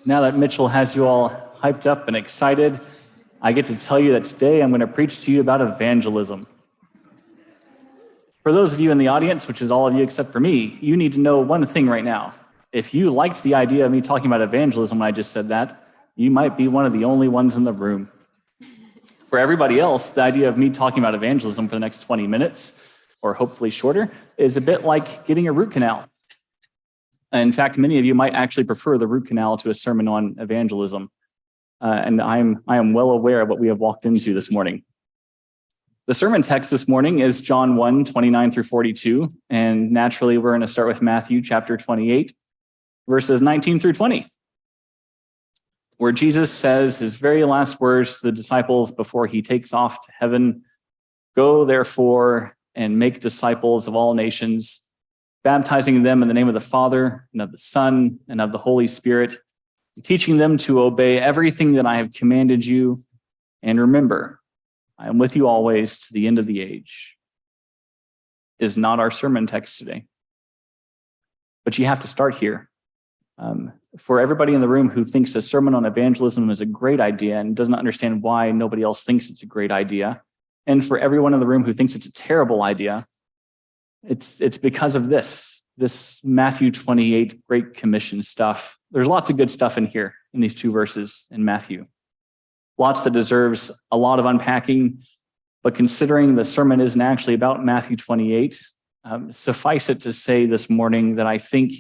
Now that Mitchell has you all hyped up and excited, I get to tell you that today I'm going to preach to you about evangelism. For those of you in the audience, which is all of you except for me, you need to know one thing right now. If you liked the idea of me talking about evangelism when I just said that, you might be one of the only ones in the room. For everybody else, the idea of me talking about evangelism for the next 20 minutes, or hopefully shorter, is a bit like getting a root canal. In fact, many of you might actually prefer the root canal to a sermon on evangelism. And I am well aware of what we have walked into this morning. The sermon text this morning is John 1, 29 through 42. And naturally, we're going to start with Matthew chapter 28, verses 19 through 20, where Jesus says his very last words to the disciples before he takes off to heaven: "Go, therefore, and make disciples of all nations, baptizing them in the name of the Father and of the Son and of the Holy Spirit, teaching them to obey everything that I have commanded you. And remember, I am with you always to the end of the age." Is not our sermon text today. But you have to start here. For everybody in the room who thinks a sermon on evangelism is a great idea and doesn't understand why nobody else thinks it's a great idea, and for everyone in the room who thinks it's a terrible idea, it's because of this Matthew 28 Great Commission stuff. There's lots of good stuff in here in these two verses in Matthew. Lots that deserves a lot of unpacking, but considering the sermon isn't actually about Matthew 28, suffice it to say this morning that I think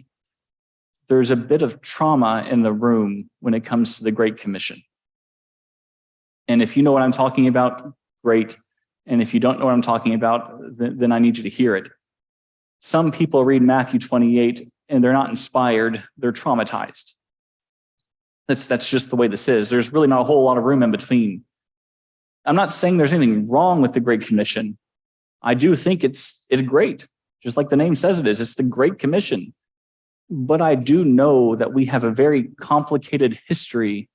there's a bit of trauma in the room when it comes to the Great Commission. And if you know what I'm talking about, great. And if you don't know what I'm talking about, then I need you to hear it. Some people read Matthew 28 and they're not inspired, they're traumatized. That's just the way this is. There's really not a whole lot of room in between. I'm not saying there's anything wrong with the Great Commission. I do think it's great, just like the name says it is. It's the Great Commission. But I do know that we have a very complicated history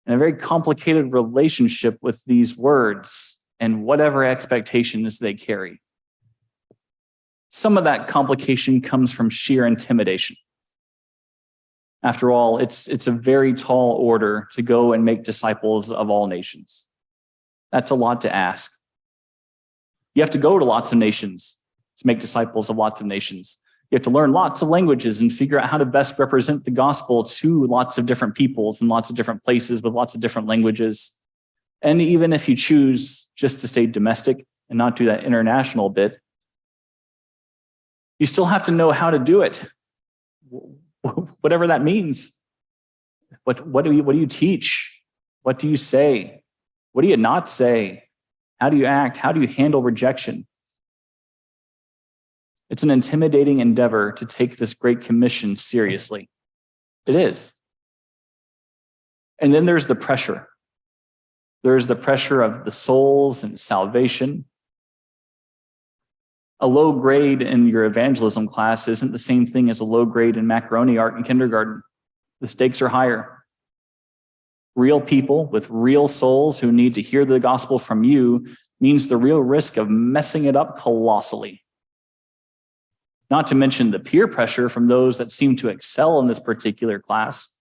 and a very complicated relationship with these words and whatever expectations they carry. Some of that complication comes from sheer intimidation. After all, it's a very tall order to go and make disciples of all nations. That's a lot to ask. You have to go to lots of nations to make disciples of lots of nations. You have to learn lots of languages and figure out how to best represent the gospel to lots of different peoples and lots of different places with lots of different languages. And even if you choose just to stay domestic and not do that international bit, you still have to know how to do it, whatever that means. What do you teach? What do you say? What do you not say? How do you act? How do you handle rejection? It's an intimidating endeavor to take this Great Commission seriously. It is. And then there's the pressure. There's the pressure of the souls and salvation. A low grade in your evangelism class isn't the same thing as a low grade in macaroni art in kindergarten. The stakes are higher. Real people with real souls who need to hear the gospel from you means the real risk of messing it up colossally. Not to mention the peer pressure from those that seem to excel in this particular class,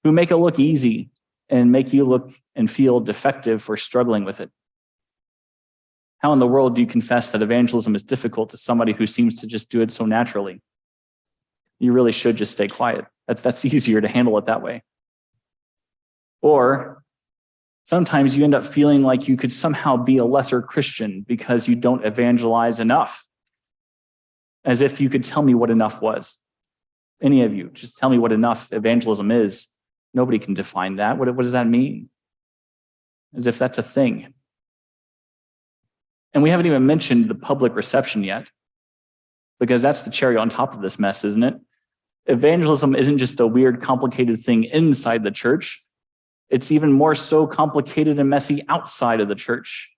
who make it look easy and make you look and feel defective for struggling with it. How in the world do you confess that evangelism is difficult to somebody who seems to just do it so naturally? You really should just stay quiet. That's easier to handle it that way. Or sometimes you end up feeling like you could somehow be a lesser Christian because you don't evangelize enough. As if you could tell me what enough was. Any of you, just tell me what enough evangelism is. Nobody can define that. What does that mean? As if that's a thing. And we haven't even mentioned the public reception yet, because that's the cherry on top of this mess, isn't it? Evangelism isn't just a weird, complicated thing inside the church. It's even more so complicated and messy outside of the church.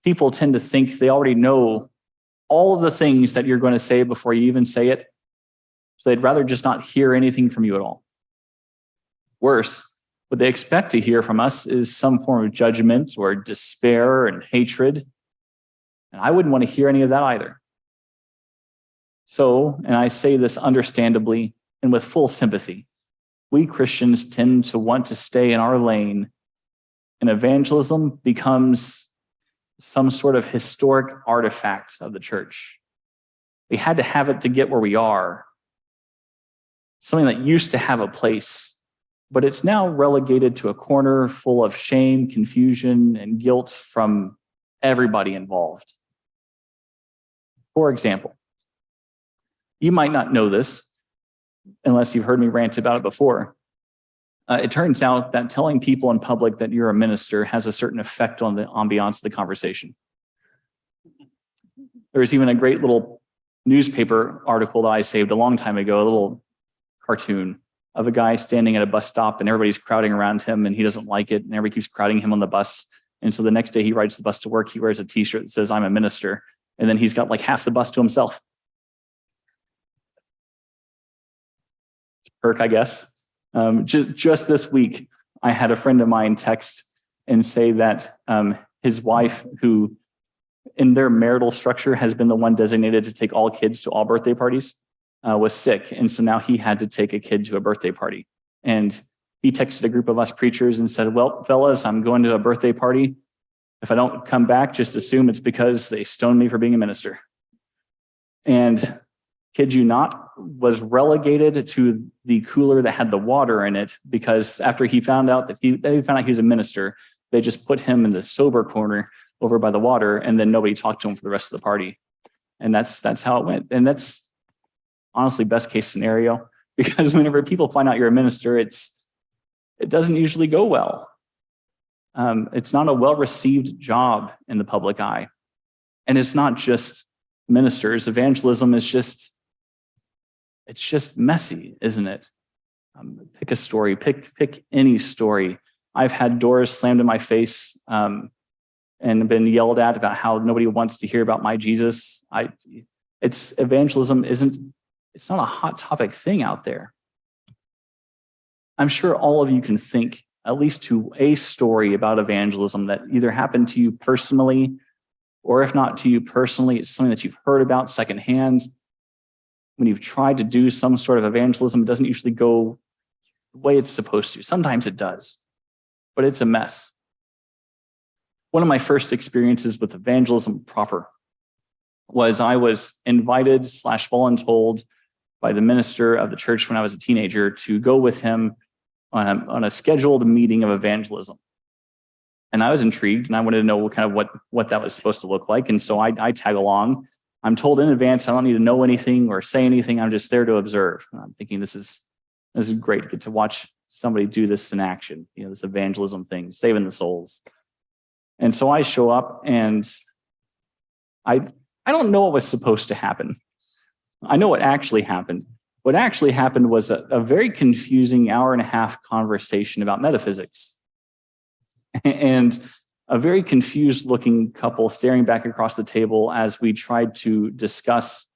People tend to think they already know all of the things that you're going to say before you even say it. So they'd rather just not hear anything from you at all. Worse, what they expect to hear from us is some form of judgment or despair and hatred. And I wouldn't want to hear any of that either. So, and I say this understandably and with full sympathy, we Christians tend to want to stay in our lane, and evangelism becomes some sort of historic artifact of the church. We had to have it to get where we are. Something that used to have a place, but it's now relegated to a corner full of shame, confusion, and guilt from everybody involved. For example, you might not know this unless you've heard me rant about it before. It turns out that telling people in public that you're a minister has a certain effect on the ambiance of the conversation. There was even a great little newspaper article that I saved a long time ago, a little cartoon of a guy standing at a bus stop and everybody's crowding around him and he doesn't like it and everybody keeps crowding him on the bus. And so the next day he rides the bus to work, he wears a t-shirt that says, "I'm a minister." And then he's got like half the bus to himself. It's a perk, I guess. Just this week, I had a friend of mine text and say that his wife, who in their marital structure has been the one designated to take all kids to all birthday parties, was sick. And so now he had to take a kid to a birthday party. And he texted a group of us preachers and said, "Well, fellas, I'm going to a birthday party. If I don't come back, just assume it's because they stoned me for being a minister." And kid you not, was relegated to the cooler that had the water in it, because after he found out that he was a minister, they just put him in the sober corner over by the water, and then nobody talked to him for the rest of the party. And that's how it went. And that's honestly best case scenario, because whenever people find out you're a minister, it doesn't usually go well. It's not a well-received job in the public eye. And it's not just ministers. Evangelism is it's just messy, isn't it? Pick a story, pick any story. I've had doors slammed in my face and been yelled at about how nobody wants to hear about my Jesus. Evangelism it's not a hot topic thing out there. I'm sure all of you can think at least to a story about evangelism that either happened to you personally, or if not to you personally, it's something that you've heard about secondhand. When you've tried to do some sort of evangelism, it doesn't usually go the way it's supposed to. Sometimes it does, but it's a mess. One of my first experiences with evangelism proper was I was invited / voluntold by the minister of the church when I was a teenager to go with him on a scheduled meeting of evangelism. And I was intrigued and I wanted to know what that was supposed to look like. And so I tag along. I'm told in advance I don't need to know anything or say anything. I'm just there to observe. And I'm thinking this is great to get to watch somebody do this in action, this evangelism thing, saving the souls. And so I show up and I don't know what was supposed to happen. I know what actually happened. What actually happened was a very confusing hour-and-a-half conversation about metaphysics. And a very confused-looking couple staring back across the table as we tried to discuss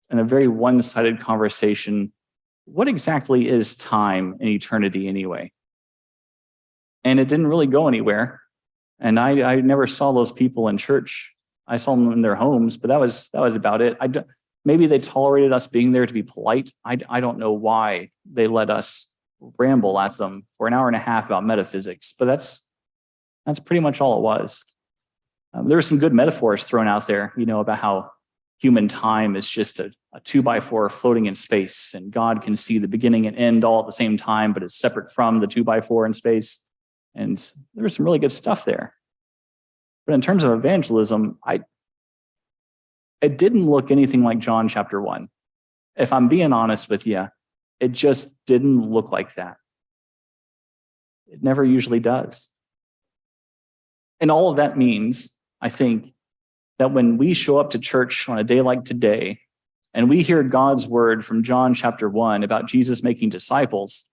in a very one-sided conversation, what exactly is time and eternity anyway? And it didn't really go anywhere. And I never saw those people in church. I saw them in their homes, but that was about it. Maybe they tolerated us being there to be polite. I don't know why they let us ramble at them for an hour and a half about metaphysics, but that's pretty much all it was. There were some good metaphors thrown out there, about how human time is just a 2x4 floating in space, and God can see the beginning and end all at the same time, but it's separate from the 2x4 in space. And there was some really good stuff there. But in terms of evangelism, it didn't look anything like John chapter 1. If I'm being honest with you, it just didn't look like that. It never usually does. And all of that means, I think, that when we show up to church on a day like today, and we hear God's word from John chapter 1 about Jesus making disciples,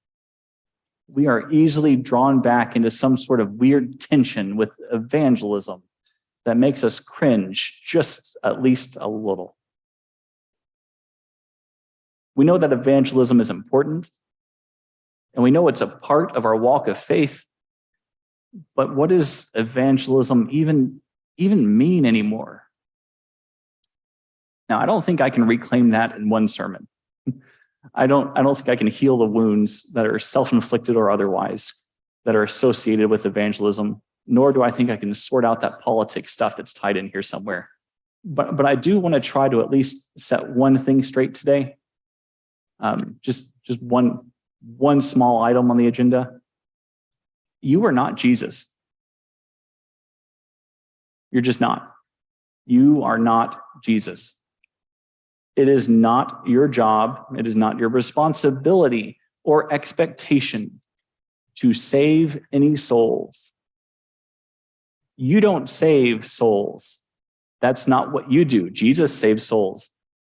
we are easily drawn back into some sort of weird tension with evangelism that makes us cringe just at least a little. We know that evangelism is important, and we know it's a part of our walk of faith, but what does evangelism even mean anymore? Now, I don't think I can reclaim that in one sermon. I don't think I can heal the wounds that are self-inflicted or otherwise that are associated with evangelism, nor do I think I can sort out that politics stuff that's tied in here somewhere. But I do want to try to at least set one thing straight today. Just one small item on the agenda. You are not Jesus. You're just not. You are not Jesus. It is not your job, it is not your responsibility or expectation to save any souls. You don't save souls. That's not what you do. Jesus saves souls.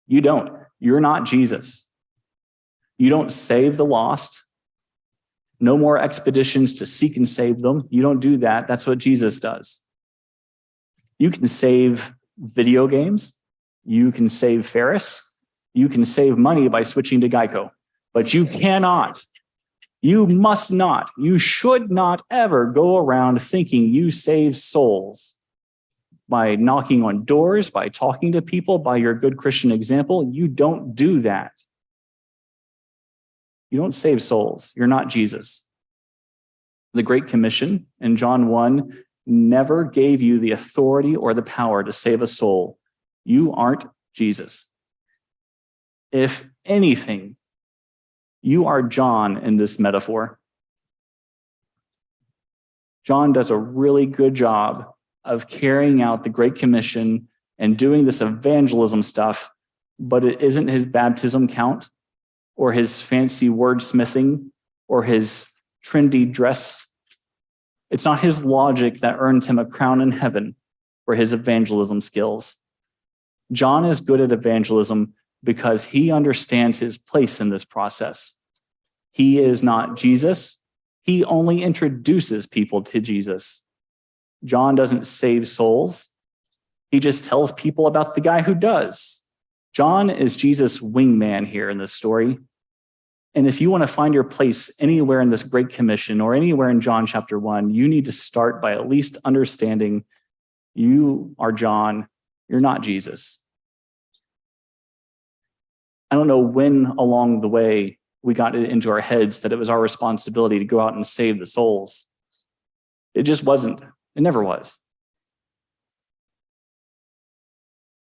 You don't. You're not Jesus. You don't save the lost. No more expeditions to seek and save them. You don't do that. That's what Jesus does. You can save video games. You can save Ferris. You can save money by switching to Geico. But you cannot. You must not. You should not ever go around thinking you save souls by knocking on doors, by talking to people, by your good Christian example. You don't do that. You don't save souls. You're not Jesus. The Great Commission in John 1 never gave you the authority or the power to save a soul. You aren't Jesus. If anything, you are John in this metaphor. John does a really good job of carrying out the Great Commission and doing this evangelism stuff, but it isn't his baptism count or his fancy wordsmithing or his trendy dress. It's not his logic that earned him a crown in heaven or his evangelism skills. John is good at evangelism because he understands his place in this process. He is not Jesus. He only introduces people to Jesus. John doesn't save souls. He just tells people about the guy who does. John is Jesus' wingman here in this story. And if you want to find your place anywhere in this Great Commission or anywhere in John chapter 1, you need to start by at least understanding you are John, you're not Jesus. I don't know when along the way we got it into our heads that it was our responsibility to go out and save the souls. It just wasn't. It never was.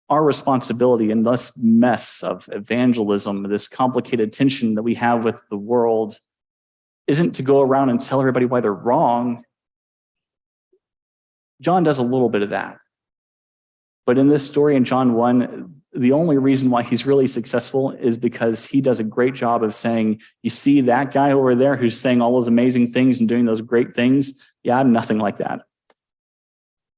Our responsibility in this mess of evangelism, this complicated tension that we have with the world, isn't to go around and tell everybody why they're wrong. John does a little bit of that. But in this story in John 1, the only reason why he's really successful is because he does a great job of saying, you see that guy over there who's saying all those amazing things and doing those great things? Yeah, I'm nothing like that.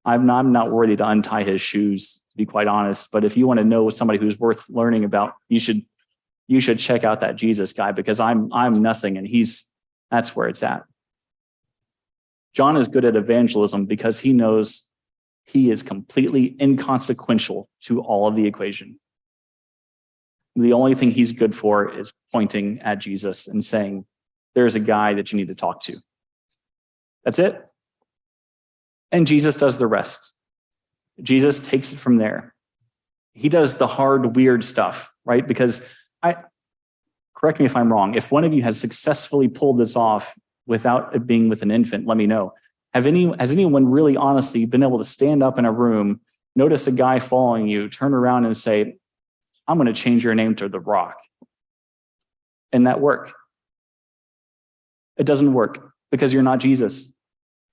I'm not worthy to untie his shoes, to be quite honest. But if you want to know somebody who's worth learning about, you should check out that Jesus guy, because I'm nothing and that's where it's at. John is good at evangelism because he knows he is completely inconsequential to all of the equation. The only thing he's good for is pointing at Jesus and saying, there's a guy that you need to talk to. That's it. And Jesus does the rest. Jesus takes it from there. He does the hard, weird stuff, right? Because correct me if I'm wrong, if one of you has successfully pulled this off without it being with an infant, let me know. Has anyone really honestly been able to stand up in a room, notice a guy following you, turn around and say, I'm going to change your name to The Rock? And that work? It doesn't work because you're not Jesus.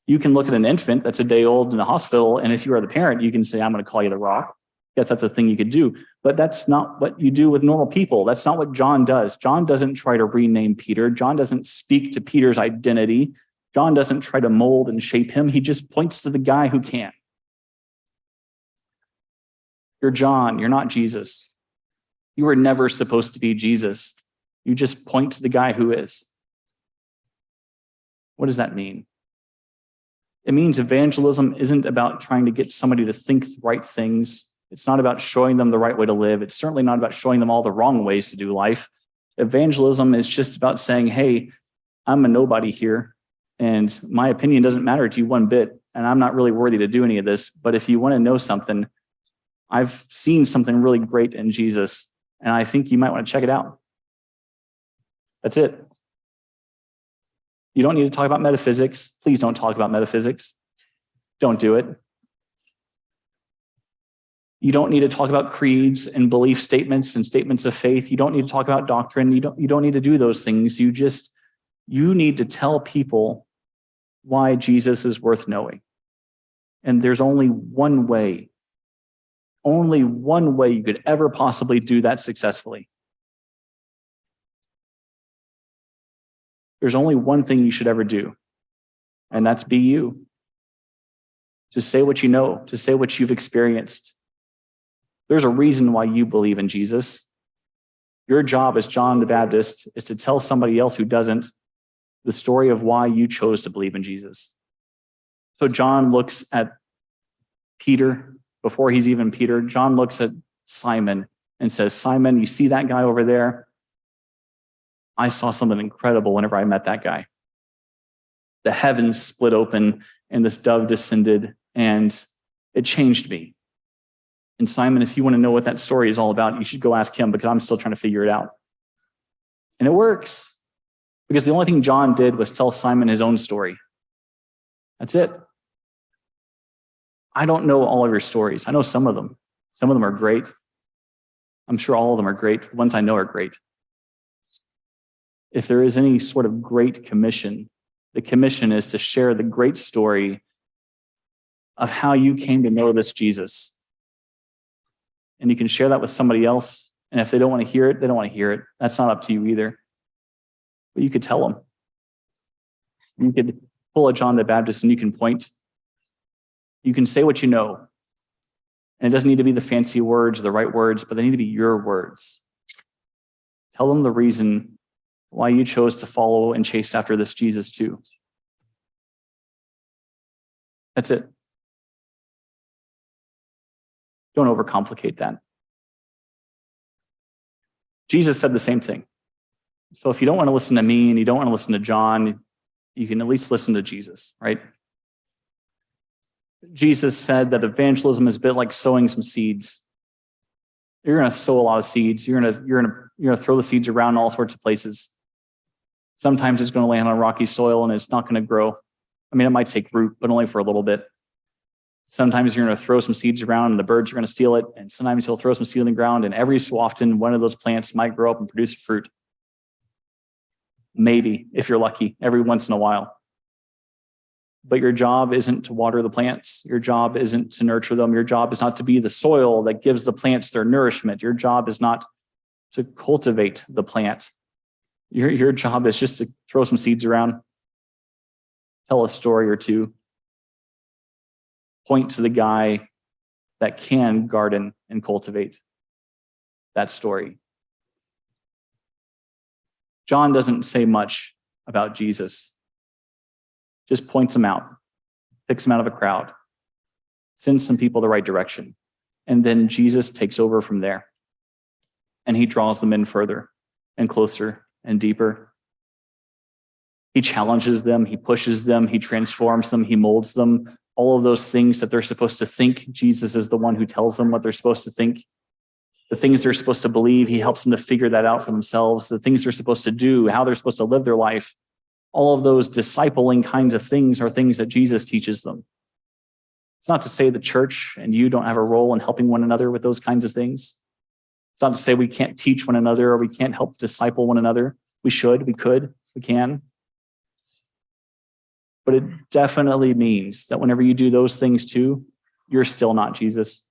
You can look at an infant that's a day old in the hospital, and if you are the parent, you can say, I'm going to call you The Rock. Yes, that's a thing you could do, but that's not what you do with normal people. That's not what John does. John doesn't try to rename Peter. John doesn't speak to Peter's identity. John doesn't try to mold and shape him. He just points to the guy who can. You're John. You're not Jesus. You were never supposed to be Jesus. You just point to the guy who is. What does that mean? It means evangelism isn't about trying to get somebody to think the right things. It's not about showing them the right way to live. It's certainly not about showing them all the wrong ways to do life. Evangelism is just about saying, hey, I'm a nobody here, and my opinion doesn't matter to you one bit, and I'm not really worthy to do any of this. But if you want to know something, I've seen something really great in Jesus, and I think you might want to check it out. That's it. You don't need to talk about metaphysics. Please don't talk about metaphysics. Don't do it. You don't need to talk about creeds and belief statements and statements of faith. You don't need to talk about doctrine. You don't need to do those things. You need to tell people why Jesus is worth knowing. And there's only one way you could ever possibly do that successfully. There's only one thing you should ever do, and that's be you. Just say what you know, just say what you've experienced. There's a reason why you believe in Jesus. Your job as John the Baptist is to tell somebody else who doesn't the story of why you chose to believe in Jesus. So John looks at Peter before he's even Peter. John looks at Simon and says, Simon, you see that guy over there? I saw something incredible whenever I met that guy. The heavens split open and this dove descended and it changed me. And Simon, if you want to know what that story is all about, you should go ask him because I'm still trying to figure it out. And it works because the only thing John did was tell Simon his own story. That's it. I don't know all of your stories. I know some of them. Some of them are great. I'm sure all of them are great. The ones I know are great. If there is any sort of great commission, the commission is to share the great story of how you came to know this Jesus. And you can share that with somebody else. And if they don't want to hear it, they don't want to hear it. That's not up to you either. But you could tell them. You could pull a John the Baptist and you can point. You can say what you know. And it doesn't need to be the fancy words or the right words, but they need to be your words. Tell them the reason why you chose to follow and chase after this Jesus too. That's it. Don't overcomplicate that. Jesus said the same thing. So if you don't want to listen to me and you don't want to listen to John, you can at least listen to Jesus, right? Jesus said that evangelism is a bit like sowing some seeds. You're going to sow a lot of seeds. You're going to throw the seeds around in all sorts of places. Sometimes it's going to land on rocky soil and it's not going to grow. I mean, it might take root, but only for a little bit. Sometimes you're going to throw some seeds around and the birds are going to steal it. And sometimes you'll throw some seed on the ground and every so often one of those plants might grow up and produce fruit. Maybe, if you're lucky, every once in a while. But your job isn't to water the plants. Your job isn't to nurture them. Your job is not to be the soil that gives the plants their nourishment. Your job is not to cultivate the plant. Your job is just to throw some seeds around, tell a story or two, point to the guy that can garden and cultivate that story. John doesn't say much about Jesus, just points him out, picks him out of a crowd, sends some people the right direction, and then Jesus takes over from there. And he draws them in further and closer and deeper. He challenges them, he pushes them, he transforms them, he molds them. All of those things that they're supposed to think, Jesus is the one who tells them what they're supposed to think. The things they're supposed to believe, he helps them to figure that out for themselves. The things they're supposed to do, how they're supposed to live their life. All of those discipling kinds of things are things that Jesus teaches them. It's not to say the church and you don't have a role in helping one another with those kinds of things. It's not to say we can't teach one another or we can't help disciple one another. We should, we could, we can. But it definitely means that whenever you do those things too, you're still not Jesus.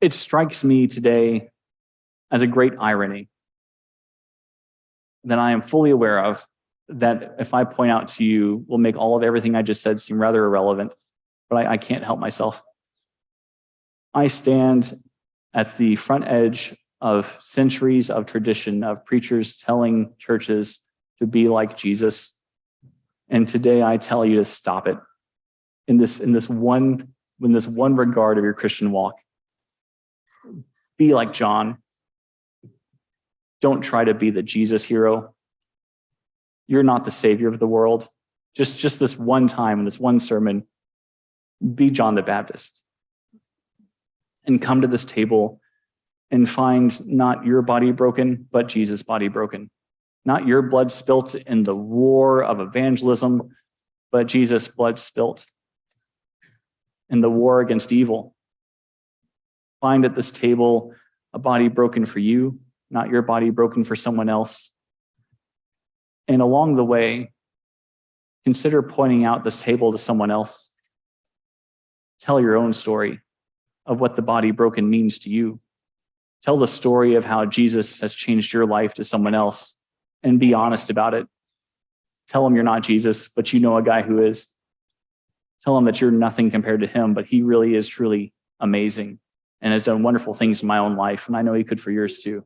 It strikes me today as a great irony that I am fully aware of, that if I point out to you will make all of everything I just said seem rather irrelevant, but I can't help myself. I stand at the front edge of centuries of tradition of preachers telling churches to be like Jesus. And today I tell you to stop it in this one regard of your Christian walk. Be like John. Don't try to be the Jesus hero. You're not the savior of the world. Just this one time in this one sermon, be John the Baptist. And come to this table and find not your body broken, but Jesus' body broken. Not your blood spilt in the war of evangelism, but Jesus' blood spilt in the war against evil. Find at this table a body broken for you, not your body broken for someone else. And along the way, consider pointing out this table to someone else. Tell your own story of what the body broken means to you. Tell the story of how Jesus has changed your life to someone else, and be honest about it. Tell them you're not Jesus, but you know a guy who is. Tell them that you're nothing compared to him, but he really is truly amazing and has done wonderful things in my own life, and I know he could for yours too.